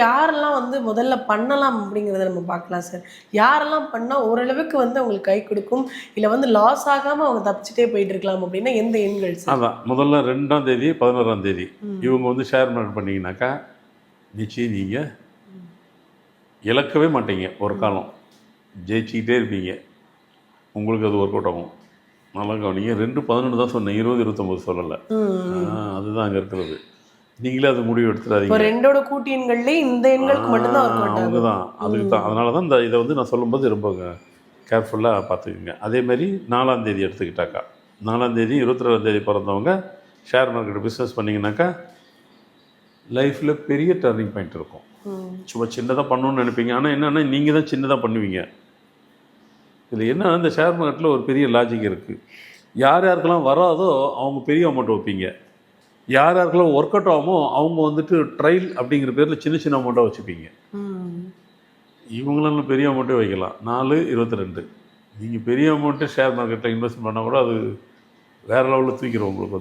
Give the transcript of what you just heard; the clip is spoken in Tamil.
யாரெல்லாம் வந்து முதல்ல பண்ணலாம் அப்படிங்கிறத நம்ம பார்க்கலாம் சார். யாரெல்லாம் பண்ணா ஓரளவுக்கு வந்து அவங்களுக்கு கை கொடுக்கும், இல்ல வந்து லாஸ் ஆகாம அவங்க தப்பிச்சுட்டே போயிட்டு இருக்கலாம் அப்படின்னா எந்த எண்கள் சார்? அதான் முதல்ல 2ஆம் தேதி 11ஆம் தேதி இவங்க வந்து ஷேர் மார்க்கெட் பண்ணிங்கனாக்கா நிச்சயம் நீங்கள் இழக்கவே மாட்டீங்க. ஒரு காலம் ஜெயிச்சிக்கிட்டே இருப்பீங்க. உங்களுக்கு அது ஒர்க் அவுட் ஆகும். நல்லா கவனிங்க. 2-11 தான் சொன்னேன், 20-29 சொல்லலை. அதுதான் அங்கே இருக்கிறது. நீங்களே அது முடிவு எடுத்துடாதீங்க. 2ஓட கூட்டு எண்கள்லேயே இந்த எண்களுக்கு மட்டும்தான் ஒர்க் அவுட் அவங்க தான் அதுக்கு தான். அதனால தான் இதை வந்து நான் சொல்லும்போது ரொம்ப கேர்ஃபுல்லாக பார்த்துக்குங்க. அதேமாதிரி 4ஆம் தேதி எடுத்துக்கிட்டாக்கா 4ஆம் தேதி 22ஆம் தேதி பிறந்தவங்க ஷேர் மார்க்கெட் பிஸ்னஸ் பண்ணிங்கனாக்கா லைஃப்பில் பெரிய டர்னிங் பாயிண்ட் இருக்கும். சும்மா சின்னதாக பண்ணணும்னு நினைப்பீங்க, ஆனால் என்னென்னா நீங்கள் தான் சின்னதாக பண்ணுவீங்க. இதில் என்ன, இந்த ஷேர் மார்க்கெட்டில் ஒரு பெரிய லாஜிக் இருக்குது. யார் யாருக்கெல்லாம் வராதோ அவங்க பெரிய அமௌண்ட் வைப்பீங்க. யார் யாருக்கெல்லாம் ஒர்க் அவுட் ஆகுமோ அவங்க வந்துட்டு ட்ரையல் அப்படிங்கிற பேரில் சின்ன சின்ன அமௌண்ட்டாக வச்சுப்பீங்க. இவங்களால பெரிய அமௌண்ட்டே வைக்கலாம். 4-22 நீங்கள் பெரிய அமௌண்ட்டு ஷேர் மார்க்கெட்டில் இன்வெஸ்ட் பண்ணால் கூட அது வேறு லெவலில் தூக்கிடும் உங்களுக்கு வந்து.